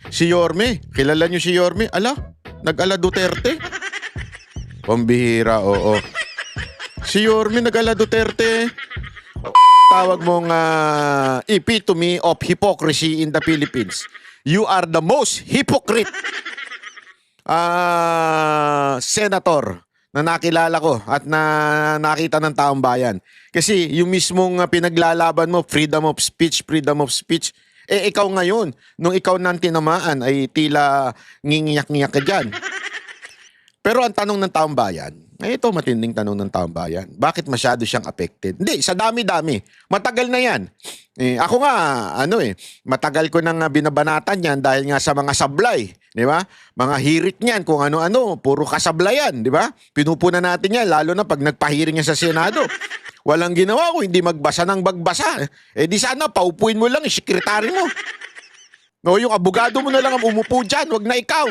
Si Yorme, kilala nyo si Yorme? Ala, nag-ala Duterte? Pambihira, oo. Si Yorme nag-ala Duterte. Tawag mong epitome of hypocrisy in the Philippines. You are the most hypocrite senator na nakilala ko at na nakita ng taong bayan. Kasi yung mismong pinaglalaban mo, freedom of speech, ikaw ngayon, nung ikaw nang tinamaan ay tila ngingiyak-ngiyak ka dyan. Pero ang tanong ng taong bayan, ito matinding tanong ng taong bayan, bakit masyado siyang affected? Hindi, sa dami-dami. Matagal na yan. Ako nga, matagal ko nang binabanatan yan dahil nga sa mga sablay, di ba? Mga hirit niyan, kung ano-ano, puro kasablayan, di ba? Pinupunan natin yan, lalo na pag nagpahiring yan sa Senado. Walang ginawa ko, hindi magbasa ng bagbasa. Di sana, paupuin mo lang yung sekretary mo. O yung abogado mo na lang ang umupo dyan, wag na ikaw.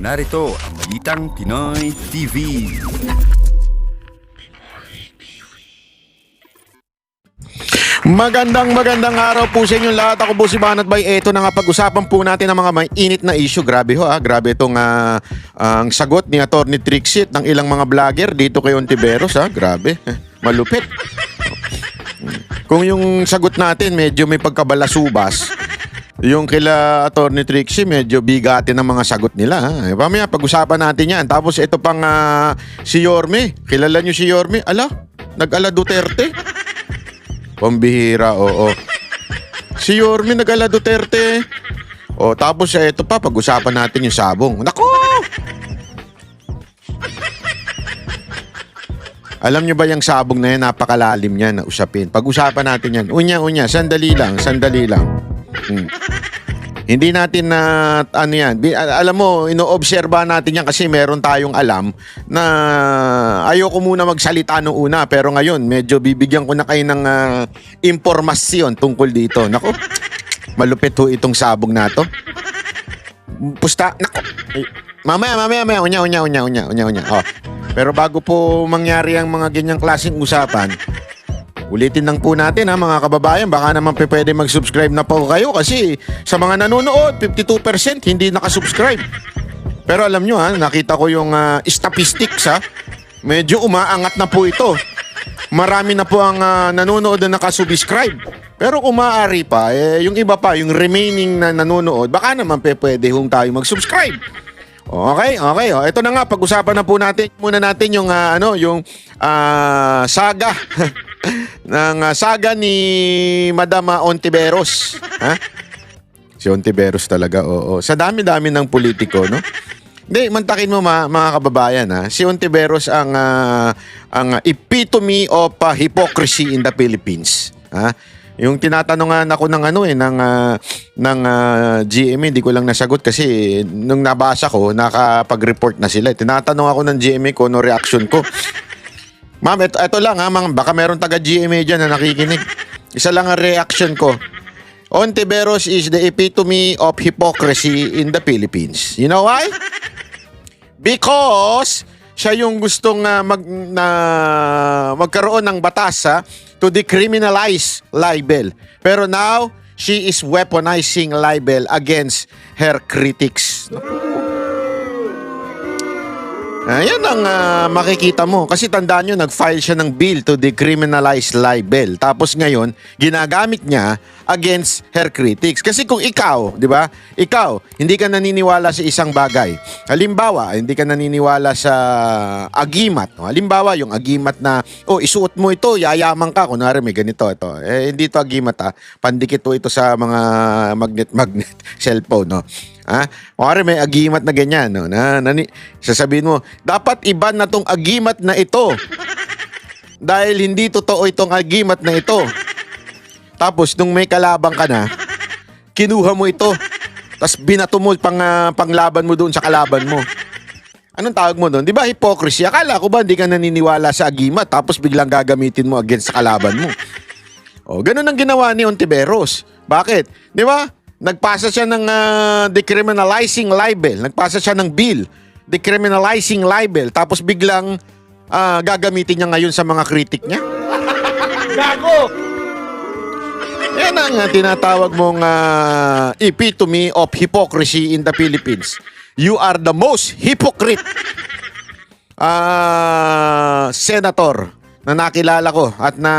Narito ang Balitang Pinoy TV. Magandang araw po sa inyong lahat. Ako po si Banat Bay. Ito na nga pag-usapan po natin ang mga may init na issue. Grabe ho grabe itong ang sagot ni Atty. Trixie ng ilang mga vlogger dito kay Ontiveros Grabe, malupit. Kung yung sagot natin medyo may pagkabalasubas, yung kila Atty. Trixie medyo bigatin ang mga sagot nila Mamaya pag-usapan natin yan. Tapos ito pang si Yorme. Kilala nyo si Yorme? Ala, nag-ala Duterte? Pambihira, oo. Si Yorme nag-ala Duterte. Tapos ito pa, pag-usapan natin yung sabong. Naku! Alam nyo ba yung sabong na yan, napakalalim niya na usapin. Pag-usapan natin yan. Unya, sandali lang. Hindi natin na alam mo, inoobserba natin yan kasi meron tayong alam na ayoko muna magsalita nung una, pero ngayon medyo bibigyan ko na kayo ng impormasyon tungkol dito. Nako, malupit ho itong sabong na to. Pusta, nako. Mamaya, unya. Pero bago po mangyari ang mga ganyang klaseng usapan, ulitin lang po natin mga kababayan, baka naman pwede mag-subscribe na po kayo kasi sa mga nanonood, 52% hindi nakasubscribe. Pero alam nyo nakita ko yung statistics medyo umaangat na po ito. Marami na po ang nanonood na nakasubscribe. Pero kung maaari pa, yung iba pa, yung remaining na nanonood, baka naman pwede tayo mag-subscribe. Okay. Ito na nga, pag-usapan na po natin yung saga ng saga ni Madam Ontiveros. Si Ontiveros talaga, oo. Sa dami-dami ng politiko, no? Hindi, mantakin mo mga kababayan, si Ontiveros ang epitome of hypocrisy in the Philippines. Yung tinatanungan ako ng GMA, hindi ko lang nasagot kasi nung nabasa ko, nakapag-report na sila. Tinatanong ako ng GMA ko, no reaction ko. Ma'am, ito lang baka meron taga-GMA dyan na nakikinig. Isa lang ang reaction ko. Ontiveros is the epitome of hypocrisy in the Philippines. You know why? Because siya yung gustong magkaroon ng batas to decriminalize libel. Pero now, she is weaponizing libel against her critics. Yan ang makikita mo. Kasi tandaan nyo, nag-file siya ng bill to decriminalize libel. Tapos ngayon, ginagamit niya against her critics. Kasi kung ikaw, di ba? Ikaw, hindi ka naniniwala sa isang bagay. Halimbawa, hindi ka naniniwala sa agimat. Halimbawa, yung agimat na, isuot mo ito, yayaman ka. Kunwari, may ganito, ito. Hindi ito agimat, pandikit ito sa mga magnet, cellphone, no? Kunwari, may agimat na ganyan, no? Sasabihin mo, dapat iban na tong agimat na ito. Dahil hindi totoo itong agimat na ito. Tapos, nung may kalabang ka na, kinuha mo ito. Tapos, binato mo panglaban mo doon sa kalaban mo. Anong tawag mo doon? Di ba hypocrisy? Akala ko ba hindi ka naniniwala sa agimat tapos biglang gagamitin mo against sa kalaban mo? Ganun ang ginawa ni Ontiveros. Bakit? Di ba? Nagpasa siya ng decriminalizing libel. Nagpasa siya ng bill. Decriminalizing libel. Tapos biglang gagamitin niya ngayon sa mga kritik niya. Gago! Yan ang tinatawag mong epitome of hypocrisy in the Philippines. You are the most hypocrite senator na nakilala ko at na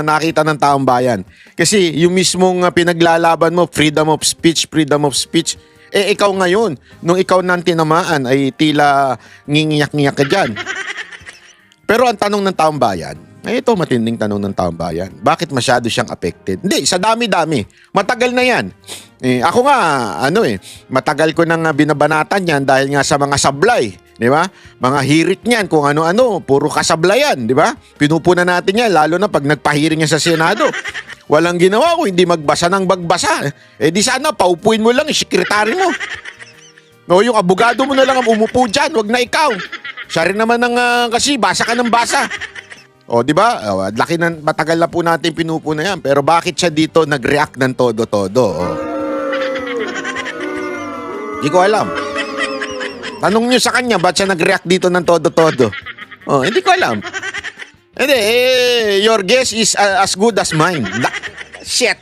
nakita ng taong bayan. Kasi yung mismong pinaglalaban mo, freedom of speech, ikaw ngayon, nung ikaw nang tinamaan ay tila ngingiyak-ngiyak ka dyan. Pero ang tanong ng taong bayan, ay ito matinding tanong ng taong bayan, bakit masyado siyang affected? Hindi, sa dami-dami. Matagal na yan. Ako nga, matagal ko nang binabanatan yan dahil nga sa mga sablay. Di ba? Mga hirit niyan, kung ano-ano, puro kasablayan, di ba? Pinupuna natin yan, lalo na pag nagpahiring yan sa Senado. Walang ginawa ko, hindi magbasa ng magbasa. Di sana, paupuin mo lang, sekretary mo. No, yung abogado mo na lang ang umupo dyan, wag na ikaw. Siya rin naman kasi basa ka ng basa. O, di ba? Laki na, matagal na po natin pinupuna yan. Pero bakit siya dito nag-react ng todo-todo? Hindi ko alam. Tanong nyo sa kanya, ba't siya nag-react dito ng todo-todo? Hindi ko alam. Hindi, your guess is as good as mine. Shit.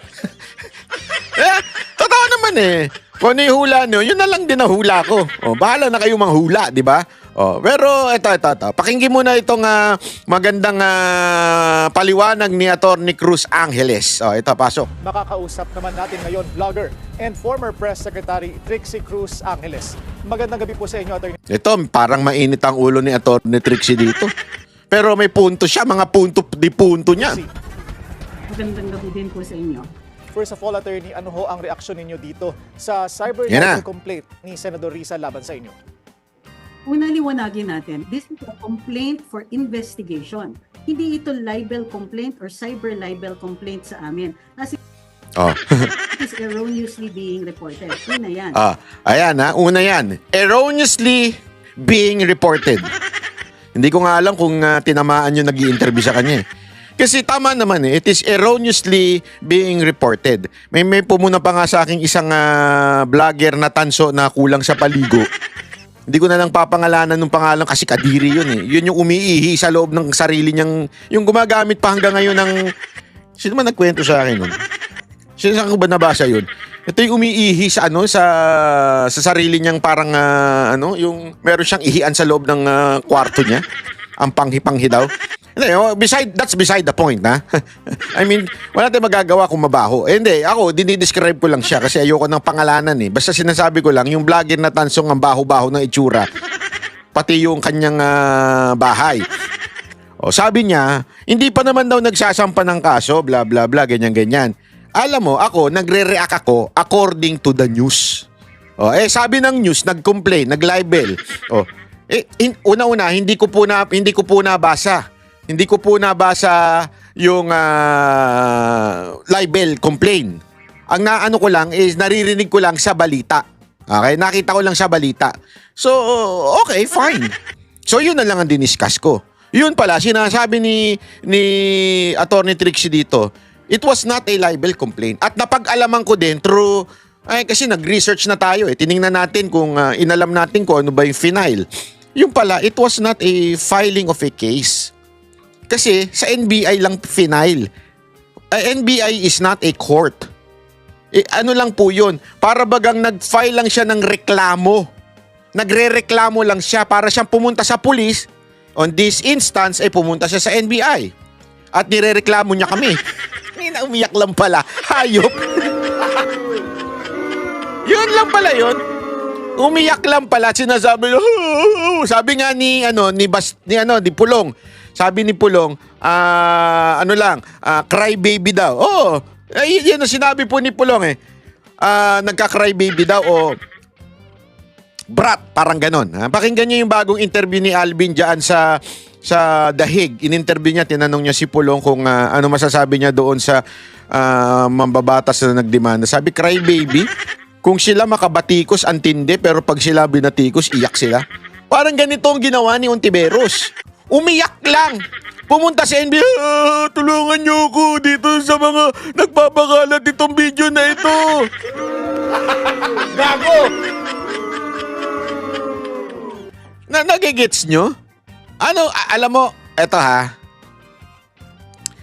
Totoo naman Kung ano yung hula nyo, yun na lang din ang hula ko. Bahala na kayo manghula, di ba? Pero ito. Pakinggan muna itong magandang paliwanag ni Atty. Cruz Angeles. Ito, pasok. Makakausap naman natin ngayon vlogger and former Press Secretary Trixie Cruz Angeles. Magandang gabi po sa inyo, Atty. Ito, parang mainit ang ulo ni Atty. Trixie dito. Pero may punto siya, mga punto di punto niya. Magandang gabi din po sa inyo. First of all, Attorney, ano ho ang reaksyon ninyo dito sa cyber libel complaint ni Senador Risa laban sa inyo? Una, liwanagin natin, this is a complaint for investigation. Hindi ito libel complaint or cyber libel complaint sa amin. As it is erroneously being reported. Una yan. Ayan una yan. Erroneously being reported. Hindi ko nga alam kung tinamaan yung nag-i-interview sa kanya. Kasi tama naman it is erroneously being reported. May pumuna pa nga sa aking isang vlogger na tanso na kulang sa paligo. Hindi ko na lang papangalanan ng pangalan kasi kadiri yun Yun yung umiihi sa loob ng sarili niyang, yung gumagamit pa hanggang ngayon ng, sino man nagkwento sa akin nun? Saan ko ba nabasa yun? Ito yung umiihi sa sa sarili niyang parang yung meron siyang ihian sa loob ng kwarto niya. Ang panghi-panghi daw. That's beside the point, I mean, wala tayong magagawa kung mabaho. Hindi, ako, dinidescribe ko lang siya kasi ayoko ng pangalanan Basta sinasabi ko lang, yung vlogger na tansong ang baho-baho ng itsura, pati yung kanyang bahay. Sabi niya, hindi pa naman daw nagsasampa ng kaso, bla bla bla, ganyan-ganyan. Alam mo, ako, nagre-react ako according to the news. Sabi ng news, nag-complain, nag-libel. Una-una, hindi ko po nabasa. Hindi ko po nabasa yung libel complaint. Ang naano ko lang is naririnig ko lang sa balita. Okay, nakita ko lang sa balita. So, okay, fine. So, yun na lang ang diniscuss ko. Yun pala, sinasabi ni Atty. Trixie dito, it was not a libel complaint. At napag-alaman ko din through, kasi nag-research na tayo Tiningnan natin kung inalam natin kung ano ba yung final. Yung pala, it was not a filing of a case. Kasi sa NBI lang final. NBI is not a court. Ano lang po yun? Para bagang nag-file lang siya ng reklamo. Nagre-reklamo lang siya para siyang pumunta sa pulis. On this instance, ay pumunta siya sa NBI. At nire-reklamo niya kami. Umiyak lang pala. Hayop. Yun lang pala yun. Umiyak lang pala. Sinasabi, sabi nga ni Pulong. Sabi ni Pulong, cry baby daw. Yan ang sinabi po ni Pulong nagka-cry baby daw brat, parang ganon. Pakinggan niyo yung bagong interview ni Alvin dyan sa The Hague. In-interview niya, tinanong niya si Pulong kung ano masasabi niya doon sa mambabatas na nagdemanda. Sabi, cry baby, kung sila makabatikos, antindi, pero pag sila binatikos, iyak sila. Parang ganito ang ginawa ni Ontiveros. Umiyak lang. Pumunta sa NBA, tulungan niyo ako dito sa mga nagpapakalat itong video na ito. Gago! Nagigits nyo? Alam mo, eto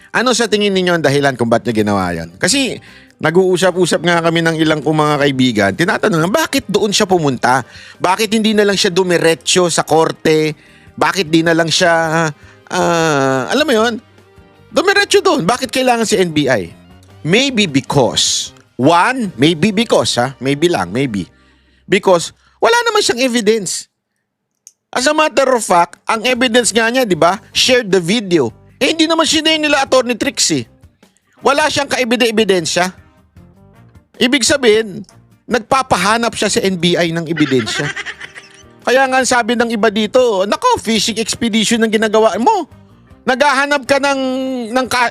Ano sa tingin ninyo ang dahilan kung ba't niya ginawa yan? Kasi nag-uusap-usap nga kami ng ilang kong mga kaibigan. Tinatanong, bakit doon siya pumunta? Bakit hindi na lang siya dumiretso sa korte? Bakit di na lang siya, alam mo yun, dumiretso doon? Bakit kailangan si NBI? Maybe because, maybe because wala naman siyang evidence. As a matter of fact, ang evidence nga niya, di ba, shared the video. Hindi naman sinay nila Atty. Trixie. Wala siyang kaebidensya. Ibig sabihin, nagpapahanap siya sa NBI ng ebidensya. Kaya nga sabi ng iba dito, nako, fishing expedition ang ginagawa mo. Naghahanap ka ng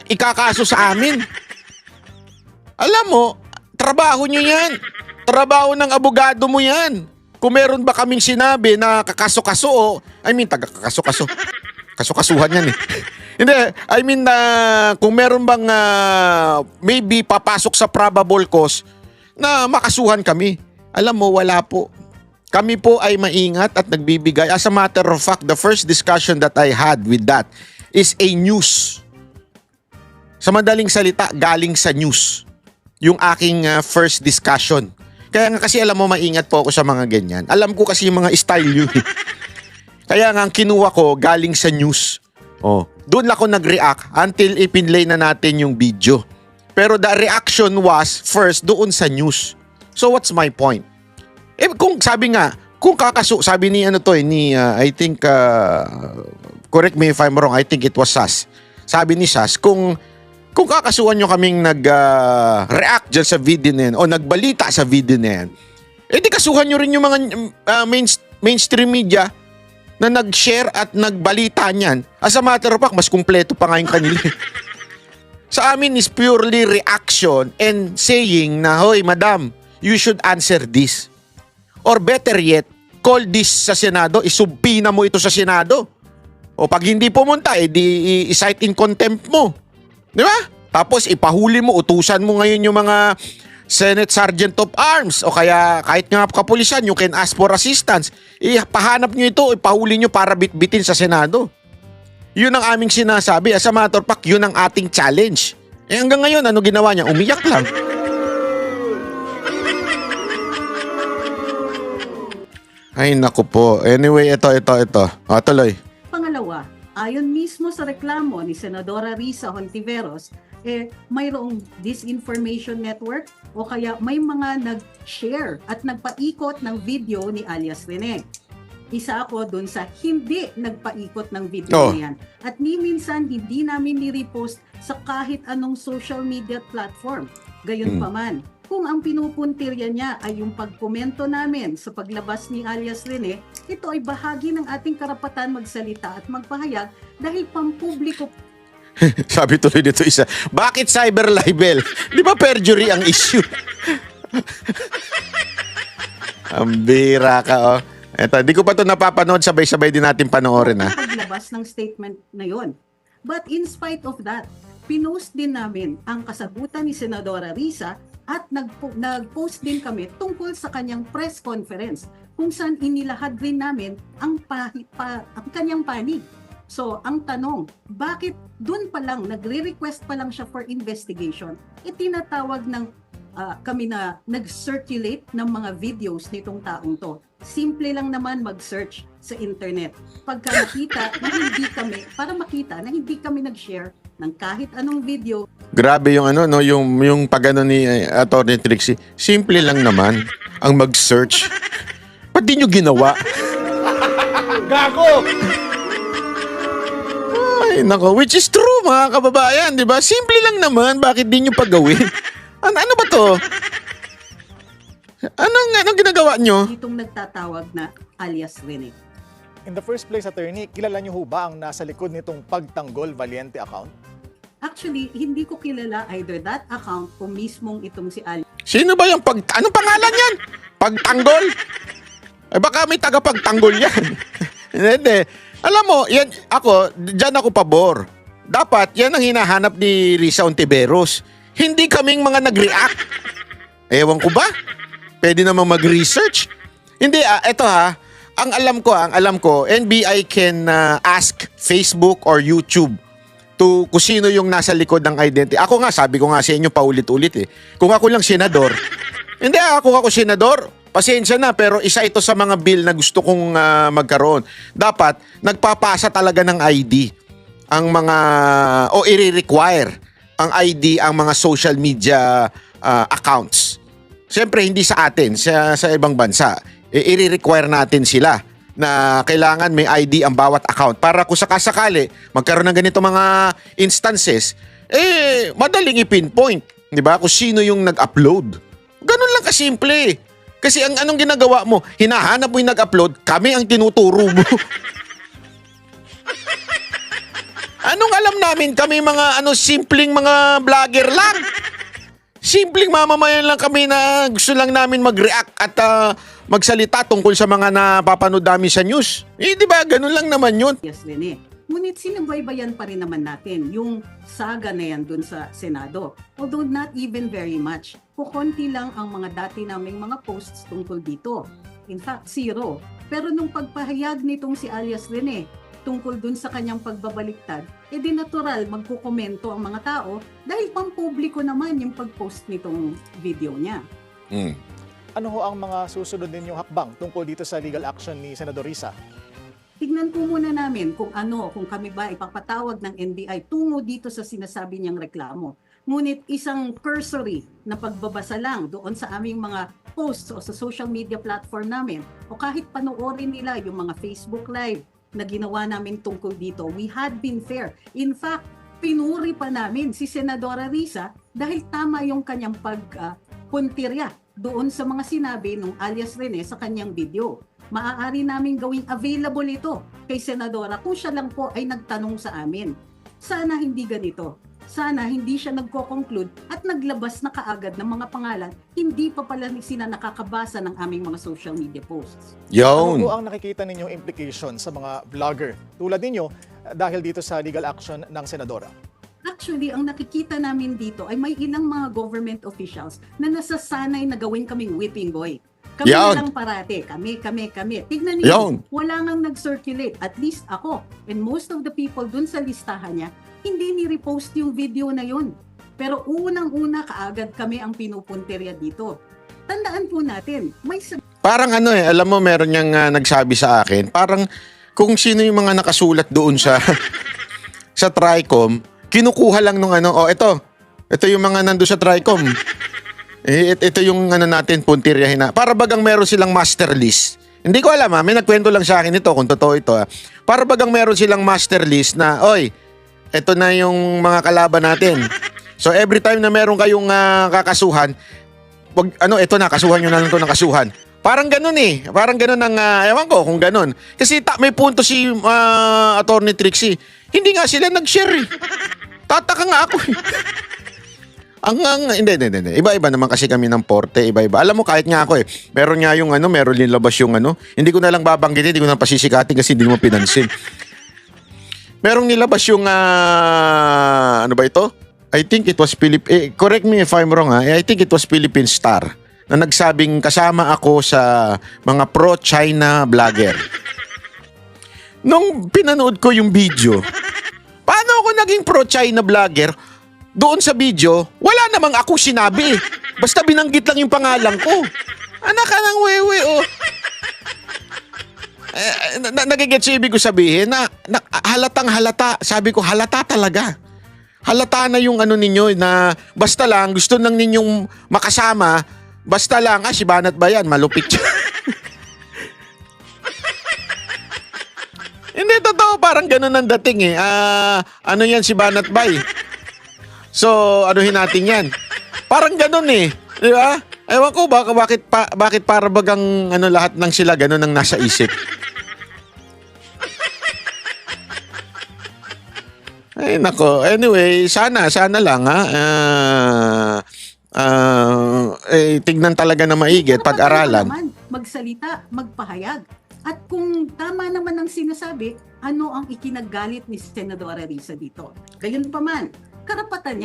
ikakaso sa amin. Alam mo, trabaho nyo yan. Trabaho ng abogado mo yan. Kung meron ba kaming sinabi na kakaso-kaso, taga-kakaso-kaso. Kaso-kasuhan yan eh. Hindi, kung meron bang maybe papasok sa probable cause na makasuhan kami. Alam mo, wala po. Kami po ay maingat at nagbibigay. As a matter of fact, the first discussion that I had with that is a news. Sa madaling salita, galing sa news. Yung aking first discussion. Kaya nga kasi alam mo, maingat po ako sa mga ganyan. Alam ko kasi yung mga style yun. Kaya nga ang kinuha ko galing sa news. Doon ako nag-react until ipinlay na natin yung video. Pero the reaction was first doon sa news. So what's my point? Kung sabi nga, sabi ni I think, correct me if I'm wrong, I think it was Sas. Sabi ni Sas, kung kakasuhan nyo kaming nag-react dyan sa video na yan o nagbalita sa video na yan, di kasuhan nyo rin yung mga mainstream media na nag-share at nagbalita niyan. As a matter of fact, mas kumpleto pa nga yung kanila. Sa amin is purely reaction and saying na, hoy, madam, you should answer this. Or better yet, call this sa Senado, isubpina mo ito sa Senado. O pag hindi pumunta, i-cite in contempt mo. Di ba? Tapos ipahuli mo, utusan mo ngayon yung mga Senate Sergeant of Arms o kaya kahit nga kapulisan, you can ask for assistance. Ipahanap nyo ito, ipahuli nyo para bitbitin sa Senado. Yun ang aming sinasabi. As a matter of fact, yun ang ating challenge. Hanggang ngayon, ano ginawa niya? Umiyak lang. Ay, naku po. Anyway, ito. Tuloy. Pangalawa, ayon mismo sa reklamo ni Senadora Risa Hontiveros, mayroong disinformation network o kaya may mga nag-share at nagpaikot ng video ni alias Rene. Isa ako dun sa hindi nagpaikot ng video niyan. At minsan hindi namin ni-repost sa kahit anong social media platform. Gayon pa man, kung ang pinupuntirya niya ay yung pagkomento namin sa paglabas ni alias Rene, ito ay bahagi ng ating karapatan magsalita at magpahayag dahil pampubliko. Sabi tuloy dito isa, bakit cyber libel? Di ba perjury ang issue? Ang bira ka, Eto, di ko pa ito napapanood, sabay-sabay din natin panoorin, ha? Paglabas ng statement na yon. But in spite of that, pinost din namin ang kasagutan ni Senadora Risa at nag-post din kami tungkol sa kanyang press conference kung saan inilahad rin namin ang kanyang panig. So, ang tanong, bakit dun pa lang, nagre-request pa lang siya for investigation, itinatawag ng kami na nag-circulate ng mga videos nitong taong to. Simple lang naman mag-search sa internet. Pagka nakita na hindi kami, para makita na hindi kami nag-share ng kahit anong video. Grabe yung yung pagano ni Atty. Trixie. Simple lang naman ang mag-search. Ba't di nyo ginawa? Gago! Ay, nako, which is true mga kababayan, di ba? Simple lang naman, bakit di nyo pagawin? Ano ba to? Anong ginagawa nyo? Itong nagtatawag na alias Rene. In the first place, attorney, kilala niyo ho ba ang nasa likod nitong Pagtanggol Valiente account? Actually, hindi ko kilala either that account o mismong itong si alias. Sino ba yung anong pangalan yan? Pagtanggol? Baka may taga-pagtanggol yan. Hindi. Alam mo, yan, dyan ako pabor. Dapat, yan ang hinahanap ni Risa Hontiveros. Hindi kaming mga nag-react. Ewan ko ba? Pwede namang mag-research. Hindi, eto ang alam ko, NBI can ask Facebook or YouTube kung sino yung nasa likod ng identity. Ako nga, sabi ko nga sa inyo paulit-ulit eh. Kung ako lang senador, hindi ako senador, pasensya na, pero isa ito sa mga bill na gusto kong magkaroon. Dapat, nagpapasa talaga ng ID ang mga, o i-require ang ID ang mga social media accounts. Siyempre, hindi sa atin, sa ibang bansa. I-require natin sila na kailangan may ID ang bawat account para kung sakasakali magkaroon ng ganito mga instances, madaling i-pinpoint, di ba? Kung sino yung nag-upload. Ganun lang kasimple. Kasi ang anong ginagawa mo, hinahanap mo yung nag-upload, kami ang tinuturo mo. Anong alam namin? Kami mga simpleng mga vlogger lang. Simpleng mamamayan lang kami na gusto lang namin mag-react at magsalita tungkol sa mga napapanood namin sa news. Di ba? Ganun lang naman yun. Yes, Rene. Ngunit sinubaybayan pa rin naman natin yung saga na yan dun sa Senado. Although not even very much. Kukunti lang ang mga dati naming mga posts tungkol dito. In fact, 0. Pero nung pagpahayag nitong si alias Rene tungkol dun sa kanyang pagbabaliktad, di natural magkukomento ang mga tao dahil pampubliko naman yung pag-post nitong video niya. Ano ho ang mga susunod ninyong hakbang tungkol dito sa legal action ni Senador Risa? Tignan po muna namin kung kami ba ipapatawag ng NBI tungo dito sa sinasabi niyang reklamo. Ngunit isang cursory na pagbabasa lang doon sa aming mga posts o sa social media platform namin o kahit panoorin nila yung mga Facebook Live na ginawa namin tungkol dito, we had been fair. In fact, pinuri pa namin si Senadora Risa dahil tama yung kanyang pagpuntirya doon sa mga sinabi ng alias Rene sa kanyang video. Maaari namin gawing available ito kay Senadora kung siya lang po ay nagtanong sa amin. Sana hindi ganito. Sana hindi siya nagko-conclude at naglabas na kaagad ng mga pangalan, hindi pa pala sila nakakabasa ng aming mga social media posts. Ano Yun. po ang nakikita ninyong implication sa mga vlogger tulad ninyo dahil dito sa legal action ng Senadora? Actually, ang nakikita namin dito ay may ilang mga government officials na nasasanay na gawin kaming whipping boy. Kami Yan. na lang parate. Kami. Tignan niyo, Yan. wala nang nag-circulate. At least ako and most of the people dun sa listahan niya, hindi ni-repost yung video na yun. Pero unang-una kaagad kami ang pinupuntirya dito. Tandaan po natin, may Parang alam mo, meron niyang nagsabi sa akin, parang kung sino yung mga nakasulat doon sa sa TRICOM, kinukuha lang nung ito yung mga nando sa TRICOM. Ito yung natin, puntiryahin na. Para bagang meron silang master list. Hindi ko alam may nagkwento lang sa akin ito kung totoo ito Para bagang meron silang master list na, oy, ito na yung mga kalaban natin. So every time na meron kayong kakasuhan, ito na, kasuhan nyo na lang ito ng kasuhan. Parang ganun Parang ganun ang, ewan ko kung ganun. Kasi may punto si Attorney Trixie. Hindi nga sila nag-share Tataka nga ako Hindi. Iba-iba naman kasi kami ng porte, iba-iba. Alam mo, kahit nga ako meron nga yung meron nilabas yung hindi ko na lang babanggitin, hindi ko na pasisikatin kasi hindi mo pinansin. Merong nilabas yung, ano ba ito? I think it was correct me if I'm wrong I think it was Philippine Star na nagsabing kasama ako sa mga pro-China vlogger. Nung pinanood ko yung video, paano ako naging pro-China vlogger? Doon sa video, wala namang ako sinabi. Basta binanggit lang yung pangalan ko. Anak ka ng wewe, Nagigets yung ibig ko sabihin na halatang halata. Sabi ko, halata talaga. Halata na yung ninyo na basta lang, gusto nang ninyong makasama, basta lang, si Banat ba yan? Malupit siya. Hindi, totoo, parang ganun ang dating ano yan si Banat Bay? So, anuhin natin yan. Parang ganun di ba? Ewan ko, bakit para bagang lahat ng sila ganun ang nasa isip. Ay, nako. Anyway, sana lang tignan talaga na maigi at pag-aralan. Magsalita, magpahayag. At kung tama naman ang sinasabi, ano ang ikinagalit ni Senadora Risa dito? Gayunpaman, karapatan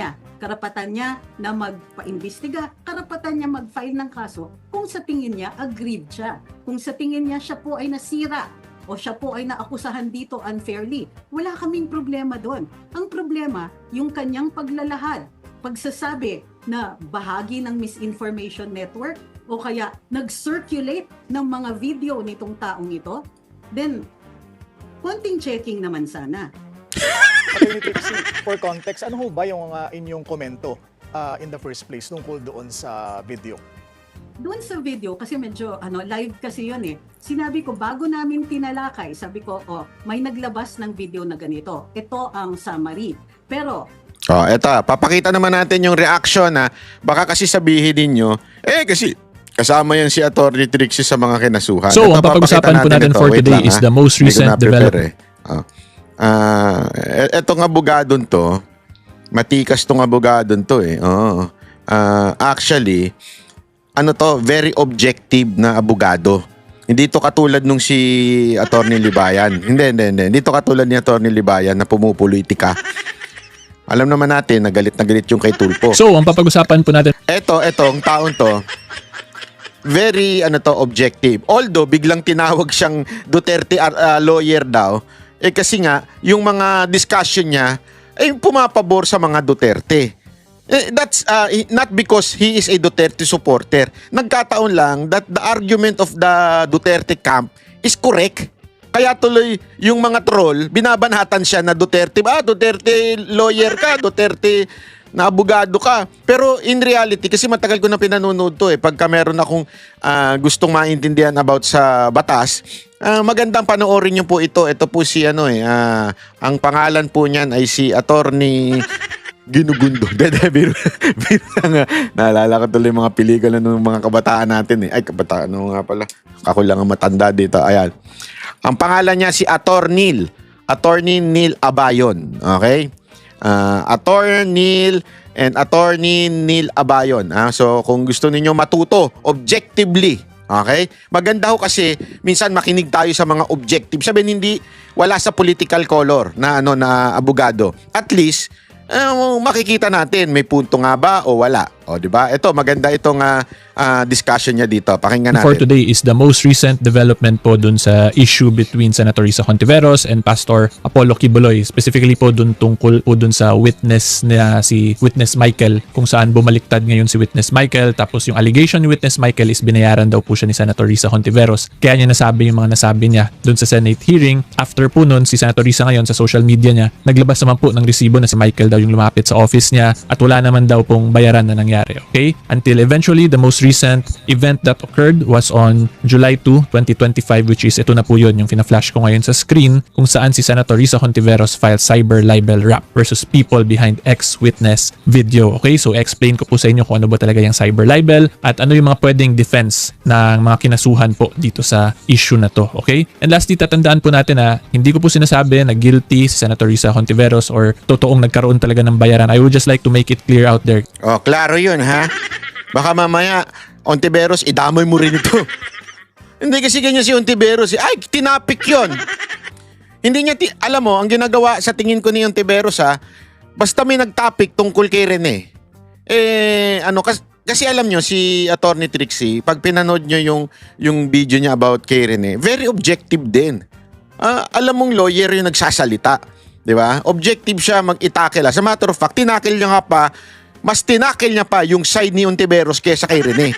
niya na magpa-imbestiga, karapatan niya mag-file ng kaso kung sa tingin niya aggrieved siya. Kung sa tingin niya siya po ay nasira o siya po ay naakusahan dito unfairly. Wala kaming problema doon. Ang problema, yung kanyang paglalahad, pagsasabi na bahagi ng misinformation network o kaya nag-circulate ng mga video nitong taong ito, then konting checking naman sana. Attorney Trixie, for context, ano ho ba yung inyong komento in the first place tungkol doon sa video? Doon sa video, kasi medyo live kasi yun eh. Sinabi ko, bago namin tinalakay, sabi ko, may naglabas ng video na ganito. Ito ang summary. Pero, Eto, papakita naman natin yung reaction na baka kasi sabihin ninyo, kasi kasama yan si Attorney Trixie sa mga kinasuhan. So, Ito, ang papag-usapan po natin ito. for Wait today lang, is ha? the most Hindi ko recent na-prepare, development. Etong abogadon to, matikas tong abogadon to eh. Actually, very objective na abogado. Hindi to katulad nung si Attorney Libayan. Hindi. Hindi to katulad ni Attorney Libayan na pumupolitika. Alam naman natin na galit yung kay Tulfo. So, ang papag-usapan po natin Etong taon to, very objective. Although biglang tinawag siyang Duterte lawyer daw, kasi nga yung mga discussion niya ay pumapabor sa mga Duterte. That's not because he is a Duterte supporter. Nagkataon lang that the argument of the Duterte camp is correct. Kaya tuloy yung mga troll, binabanatan siya na Duterte, Duterte lawyer ka, Duterte na abogado ka. Pero in reality, kasi matagal ko na pinanonood to pagka meron akong gustong maintindihan about sa batas, magandang panoorin niyo po ito. Ito po si ang pangalan po niyan ay si Attorney Ginugundo. Biro lang. Naalala ko tuloy mga pelikula ng mga kabataan natin Ay, kabataan nga pala. Ako lang ang matanda dito. Ayan. Ang pangalan niya si Attorney Neil Abayon. Okay? Attorney Neil Abayon. So, kung gusto niyo matuto objectively, okay? Maganda ho kasi minsan makinig tayo sa mga objective. Sabihin hindi wala sa political color na na abogado. At least makikita natin may punto nga ba o wala. O, di ba? Ito maganda itong discussion niya dito. Pakinggan natin. for today is the most recent development po dun sa issue between Senator Risa Hontiveros and Pastor Apollo Kibuloy. Specifically po dun tungkol po dun sa witness na si Witness Michael, kung saan bumaliktad ngayon si Witness Michael, tapos yung allegation ni Witness Michael is binayaran daw po siya ni Senator Risa Hontiveros. Kaya niya nasabi yung mga nasabi niya dun sa Senate hearing. After po nun, si Senator Risa ngayon sa social media niya, naglabas naman po ng resibo na si Michael daw yung lumapit sa office niya at wala naman daw pong bayaran na nangyari. Okay? Until eventually, the most recent event that occurred was on July 2, 2025, which is ito na po yun, yung fina-flash ko ngayon sa screen, kung saan si Senator Risa Hontiveros filed cyber libel rap versus people behind ex-witness video. Okay? So, explain ko po sa inyo kung ano ba talaga yung cyber libel at ano yung mga pwedeng defense ng mga kinasuhan po dito sa issue na to. Okay? And lastly, tatandaan po natin na hindi ko po sinasabi na guilty si Senator Risa Hontiveros or totoong nagkaroon talaga ng bayaran. I would just like to make it clear out there. Klaro yun, ha? Baka mamaya, Hontiveros, idamay mo rin ito. Hindi kasi ganyan si Hontiveros. Ay, tinapik yun. Hindi niya, alam mo, ang ginagawa sa tingin ko ni Hontiveros, basta may nagtopic tungkol kay Rene. Kasi alam nyo, si Attorney Trixie, pag pinanood nyo yung video niya about kay Rene, very objective din. Alam mong lawyer yung nagsasalita. Di ba? Objective siya mag-itakil. As a matter of fact, tinakil niya nga pa, mas tinakil niya pa yung side ni Hontiveros kaysa kay Rene.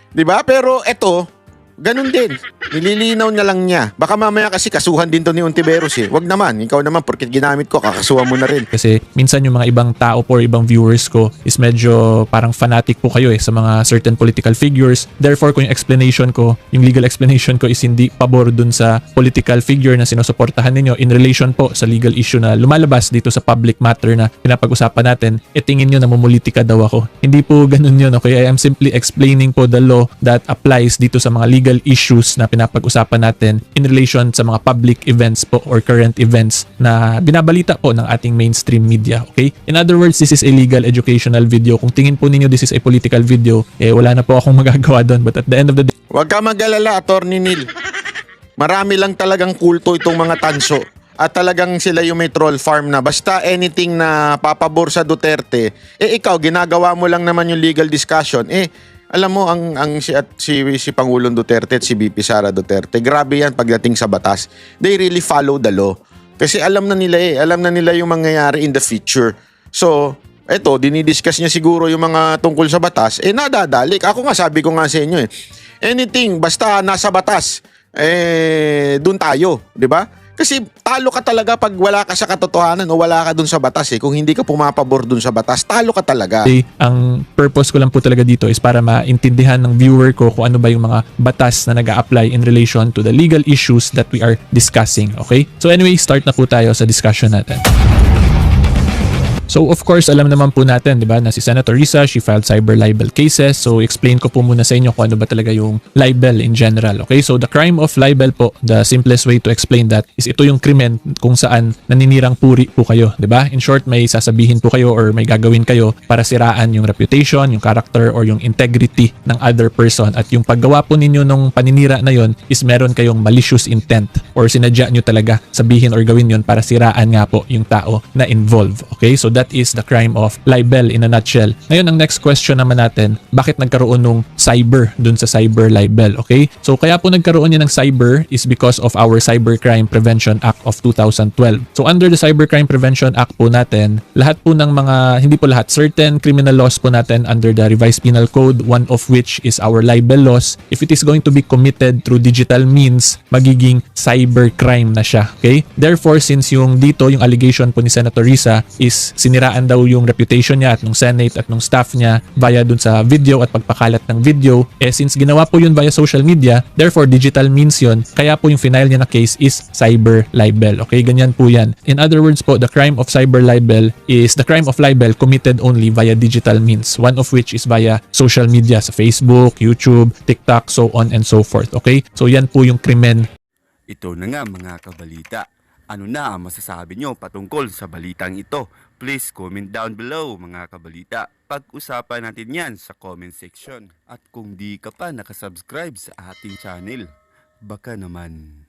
Di ba? Pero eto, ganun din. Nililinaw na lang niya. Baka mamaya kasi kasuhan din to ni Hontiveros Wag naman. Ikaw naman, porque ginamit ko, kakasuhan mo na rin. Kasi minsan yung mga ibang tao po or ibang viewers ko is medyo parang fanatic po kayo sa mga certain political figures. Therefore, kung yung explanation ko, yung legal explanation ko is hindi pabor dun sa political figure na sinusuportahan ninyo in relation po sa legal issue na lumalabas dito sa public matter na pinapag-usapan natin, tingin nyo na mumulitika daw ako. Hindi po ganun yun. Okay? I am simply explaining po the law that applies dito sa mga legal issues na pinapag-usapan natin in relation sa mga public events po or current events na binabalita po ng ating mainstream media. Okay? In other words, this is a legal educational video. Kung tingin po ninyo this is a political video, wala na po akong magagawa doon. But at the end of the day, Huwag ka mag-alala, Attorney Neil. Marami lang talagang kulto itong mga tanso. At talagang sila yung may troll farm na basta anything na papabor sa Duterte, ikaw, ginagawa mo lang naman yung legal discussion. Alam mo, si Pangulong Duterte at si VP Sara Duterte, grabe yan pagdating sa batas. They really follow the law. Kasi alam na nila yung mangyayari in the future. So, eto, dinidiscuss niya siguro yung mga tungkol sa batas, nadadalik. Ako nga, sabi ko nga sa inyo anything, basta nasa batas, dun tayo, di ba? Kasi talo ka talaga pag wala ka sa katotohanan o wala ka dun sa batas Kung hindi ka pumapabor dun sa batas, talo ka talaga. Okay, ang purpose ko lang po talaga dito is para maintindihan ng viewer ko kung ano ba yung mga batas na nag-a-apply in relation to the legal issues that we are discussing. Okay? So anyway, start na po tayo sa discussion natin. So of course, alam naman po natin, 'di ba, na si Senator Risa, she filed cyber libel cases. So explain ko po muna sa inyo kung ano ba talaga yung libel in general. Okay? So the crime of libel po, the simplest way to explain that is ito yung krimen kung saan naninirang puri po kayo, 'di ba? In short, may sasabihin po kayo or may gagawin kayo para siraan yung reputation, yung character or yung integrity ng other person, at yung paggawa po ninyo nung paninira na yon is meron kayong malicious intent or sinadya nyo talaga sabihin or gawin yon para siraan nga po yung tao na involved. Okay? So that is the crime of libel in a nutshell. Ngayon, ang next question naman natin, bakit nagkaroon ng cyber dun sa cyber libel? Okay? So kaya po nagkaroon yan ng cyber is because of our Cybercrime Prevention Act of 2012. So under the Cybercrime Prevention Act po natin, lahat po ng mga, hindi po lahat, certain criminal laws po natin under the Revised Penal Code, one of which is our libel laws, if it is going to be committed through digital means, magiging cybercrime na siya. Okay? Therefore, since yung dito, yung allegation po ni Senator Risa is siniraan daw yung reputation niya at nung Senate at nung staff niya via dun sa video at pagpakalat ng video, since ginawa po yun via social media, therefore digital means yun, kaya po yung final niya na case is cyber libel. Okay, ganyan po yan. In other words po, the crime of cyber libel is the crime of libel committed only via digital means, one of which is via social media sa Facebook, YouTube, TikTok, so on and so forth. Okay, so yan po yung krimen. Ito na nga mga kabalita. Ano na ang masasabi nyo patungkol sa balitang ito? Please comment down below mga kabalita. Pag-usapan natin yan sa comment section. At kung di ka pa nakasubscribe sa ating channel, baka naman